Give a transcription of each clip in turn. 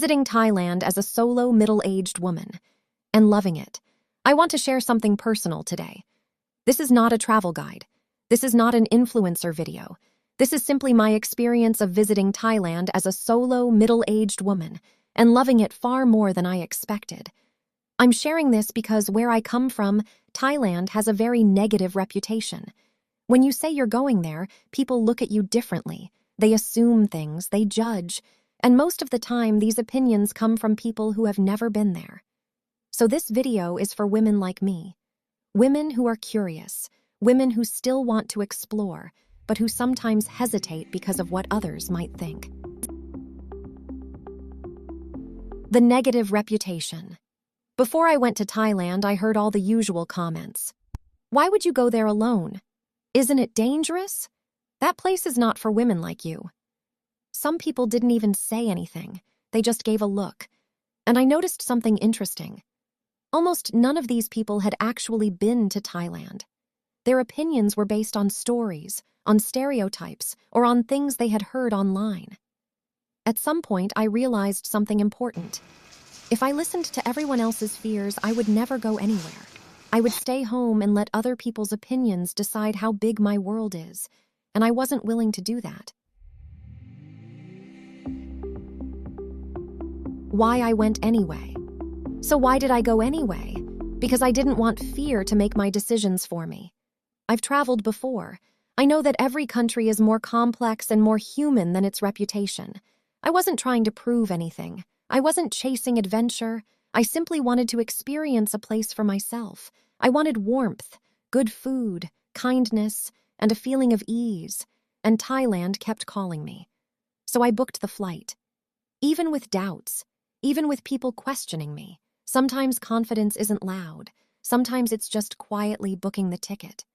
Visiting Thailand as a solo middle-aged woman and loving it. I want to share something personal today. This is not a travel guide. This is not an influencer video. This is simply my experience of visiting Thailand as a solo middle-aged woman and loving it far more than I expected. I'm sharing this because where I come from, Thailand has a very negative reputation. When you say you're going there, people look at you differently. They assume things, they judge. And most of the time, these opinions come from people who have never been there. So this video is for women like me. Women who are curious, women who still want to explore, but who sometimes hesitate because of what others might think. The negative reputation. Before I went to Thailand, I heard all the usual comments. Why would you go there alone? Isn't it dangerous? That place is not for women like you. Some people didn't even say anything. They just gave a look. And I noticed something interesting. Almost none of these people had actually been to Thailand. Their opinions were based on stories, on stereotypes, or on things they had heard online. At some point, I realized something important. If I listened to everyone else's fears, I would never go anywhere. I would stay home and let other people's opinions decide how big my world is, and I wasn't willing to do that. Why I went anyway. So why did I go anyway? Because I didn't want fear to make my decisions for me. I've traveled before. I know that every country is more complex and more human than its reputation. I wasn't trying to prove anything. I wasn't chasing adventure. I simply wanted to experience a place for myself. I wanted warmth, good food, kindness, and a feeling of ease. And Thailand kept calling me. So I booked the flight. Even with doubts, even with people questioning me, sometimes confidence isn't loud. Sometimes it's just quietly booking the ticket.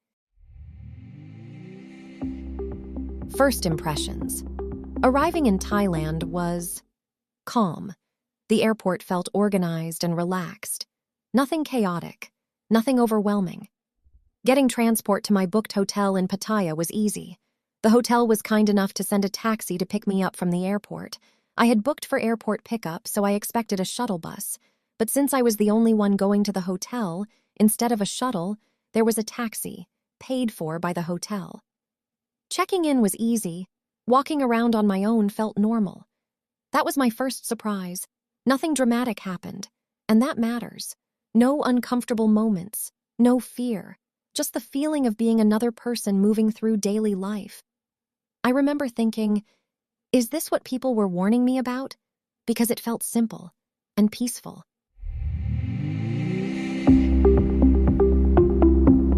First impressions. Arriving in Thailand was calm. The airport felt organized and relaxed. Nothing chaotic, nothing overwhelming. Getting transport to my booked hotel in Pattaya was easy. The hotel was kind enough to send a taxi to pick me up from the airport. I had booked for airport pickup, so I expected a shuttle bus. But since I was the only one going to the hotel, instead of a shuttle, there was a taxi, paid for by the hotel. Checking in was easy. Walking around on my own felt normal. That was my first surprise. Nothing dramatic happened, and that matters. No uncomfortable moments, no fear, just the feeling of being another person moving through daily life. I remember thinking, is this what people were warning me about? Because it felt simple and peaceful.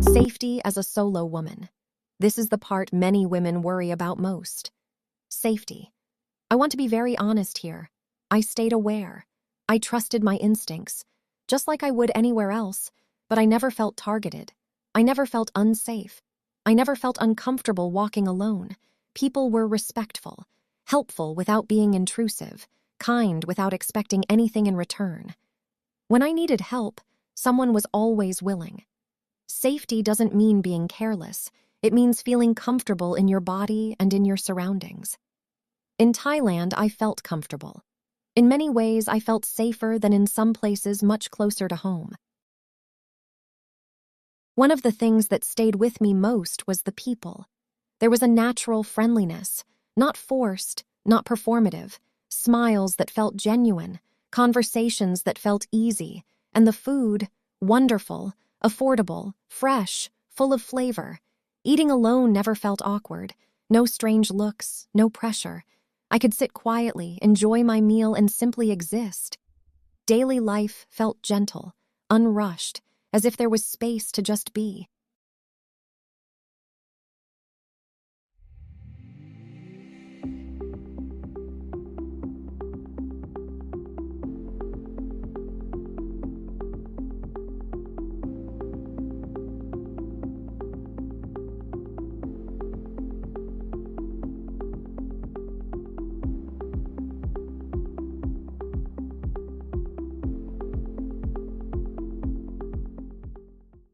Safety as a solo woman. This is the part many women worry about most. Safety. I want to be very honest here. I stayed aware. I trusted my instincts, just like I would anywhere else, but I never felt targeted. I never felt unsafe. I never felt uncomfortable walking alone. People were respectful, helpful without being intrusive, kind without expecting anything in return. When I needed help, someone was always willing. Safety doesn't mean being careless. It means feeling comfortable in your body and in your surroundings. In Thailand, I felt comfortable. In many ways, I felt safer than in some places much closer to home. One of the things that stayed with me most was the people. There was a natural friendliness, not forced, not performative, smiles that felt genuine, conversations that felt easy, and the food, wonderful, affordable, fresh, full of flavor. Eating alone never felt awkward. No strange looks, no pressure. I could sit quietly, enjoy my meal, and simply exist. Daily life felt gentle, unrushed, as if there was space to just be.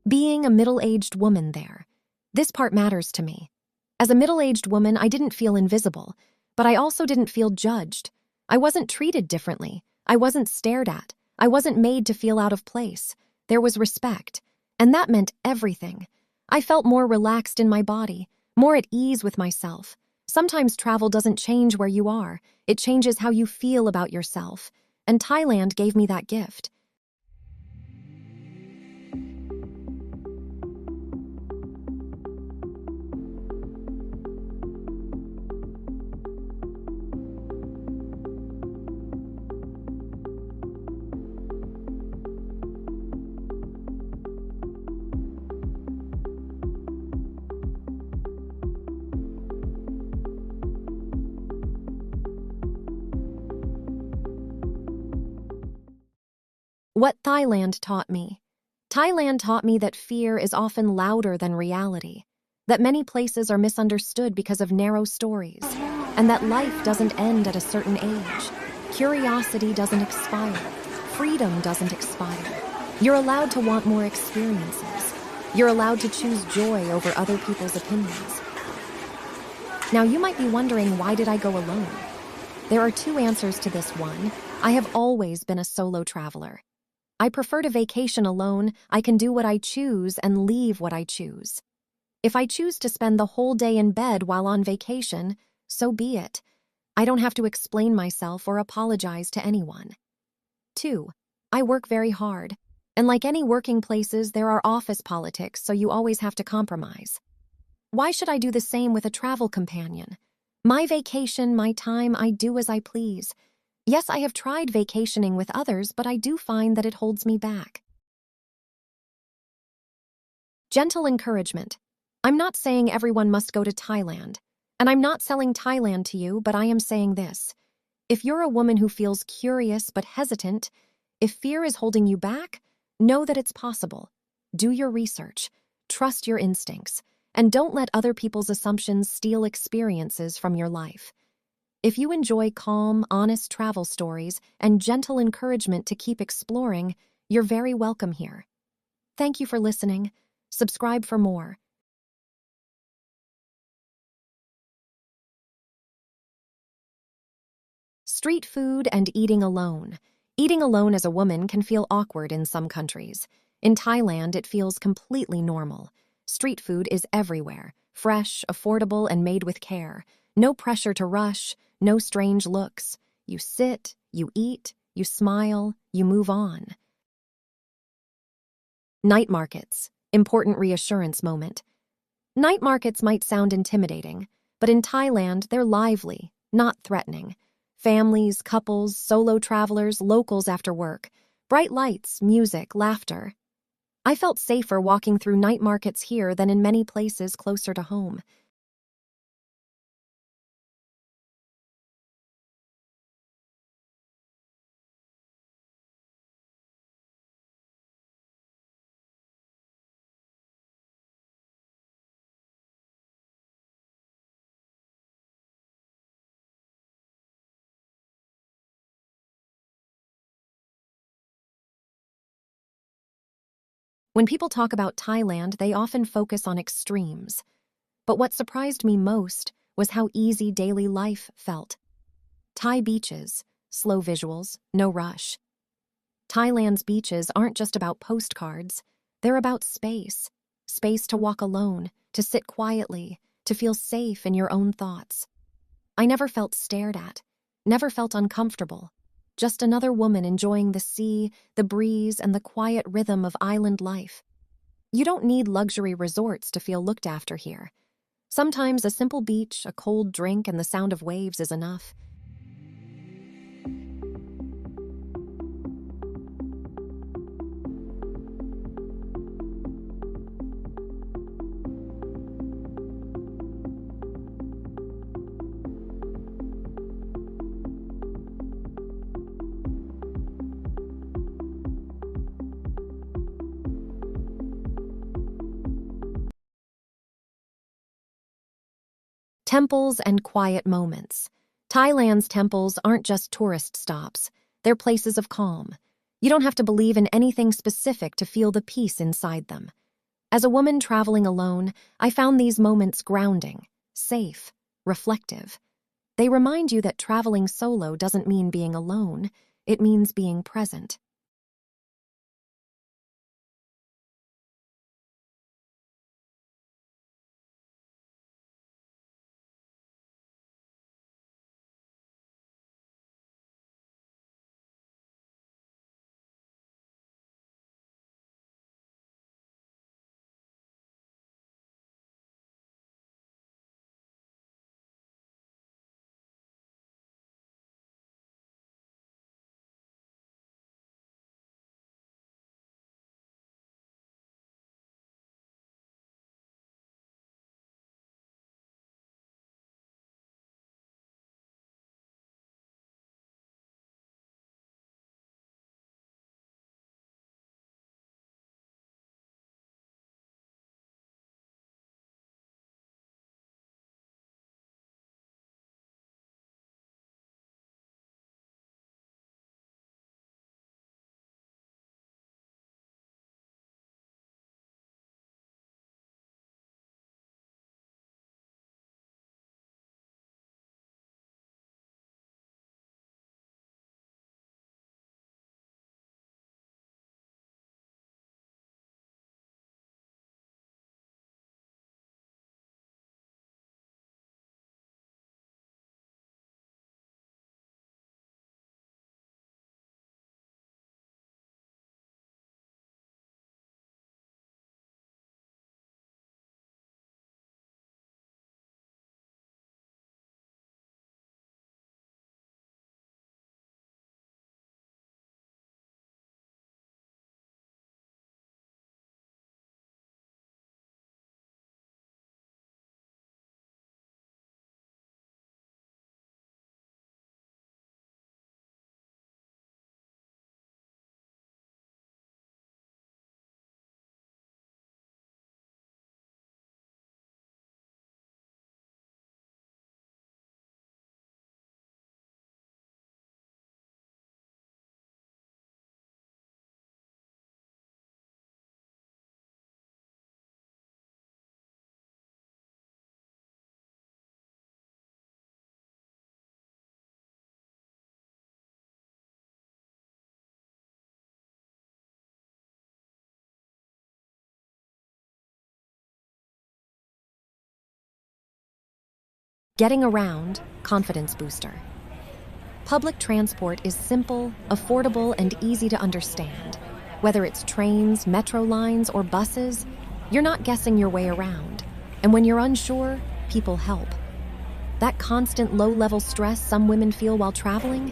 Being a middle-aged woman there. This part matters to me. As a middle-aged woman, I didn't feel invisible, but I also didn't feel judged. I wasn't treated differently. I wasn't stared at. I wasn't made to feel out of place. There was respect, and that meant everything. I felt more relaxed in my body, more at ease with myself. Sometimes travel doesn't change where you are. It changes how you feel about yourself. And Thailand gave me that gift. What Thailand taught me. Thailand taught me that fear is often louder than reality, that many places are misunderstood because of narrow stories, and that life doesn't end at a certain age. Curiosity doesn't expire. Freedom doesn't expire. You're allowed to want more experiences. You're allowed to choose joy over other people's opinions. Now you might be wondering, why did I go alone? There are two answers to this one. I have always been a solo traveler. I prefer to vacation alone. I can do what I choose and leave what I choose. If I choose to spend the whole day in bed while on vacation, so be it. I don't have to explain myself or apologize to anyone. 2. I work very hard. And like any working places, there are office politics, so you always have to compromise. Why should I do the same with a travel companion? My vacation, my time, I do as I please. Yes, I have tried vacationing with others, but I do find that it holds me back. Gentle encouragement. I'm not saying everyone must go to Thailand. And I'm not selling Thailand to you, but I am saying this. If you're a woman who feels curious but hesitant, if fear is holding you back, know that it's possible. Do your research. Trust your instincts. And don't let other people's assumptions steal experiences from your life. If you enjoy calm, honest travel stories and gentle encouragement to keep exploring, you're very welcome here. Thank you for listening. Subscribe for more. Street food and eating alone. Eating alone as a woman can feel awkward in some countries. In Thailand, it feels completely normal. Street food is everywhere, fresh, affordable, and made with care. No pressure to rush, no strange looks. You sit, you eat, you smile, you move on. Night markets. Important reassurance moment. Night markets might sound intimidating, but in Thailand, they're lively, not threatening. Families, couples, solo travelers, locals after work. Bright lights, music, laughter. I felt safer walking through night markets here than in many places closer to home. When people talk about Thailand, they often focus on extremes. But what surprised me most was how easy daily life felt. Thai beaches, slow visuals, no rush. Thailand's beaches aren't just about postcards. They're about space. Space to walk alone, to sit quietly, to feel safe in your own thoughts. I never felt stared at, never felt uncomfortable. Just another woman enjoying the sea, the breeze, and the quiet rhythm of island life. You don't need luxury resorts to feel looked after here. Sometimes a simple beach, a cold drink, and the sound of waves is enough. Temples and quiet moments. Thailand's temples aren't just tourist stops. They're places of calm. You don't have to believe in anything specific to feel the peace inside them. As a woman traveling alone, I found these moments grounding, safe, reflective. They remind you that traveling solo doesn't mean being alone, it means being present. Getting around, confidence booster. Public transport is simple, affordable, and easy to understand. Whether it's trains, metro lines, or buses, you're not guessing your way around. And when you're unsure, people help. That constant low-level stress some women feel while traveling,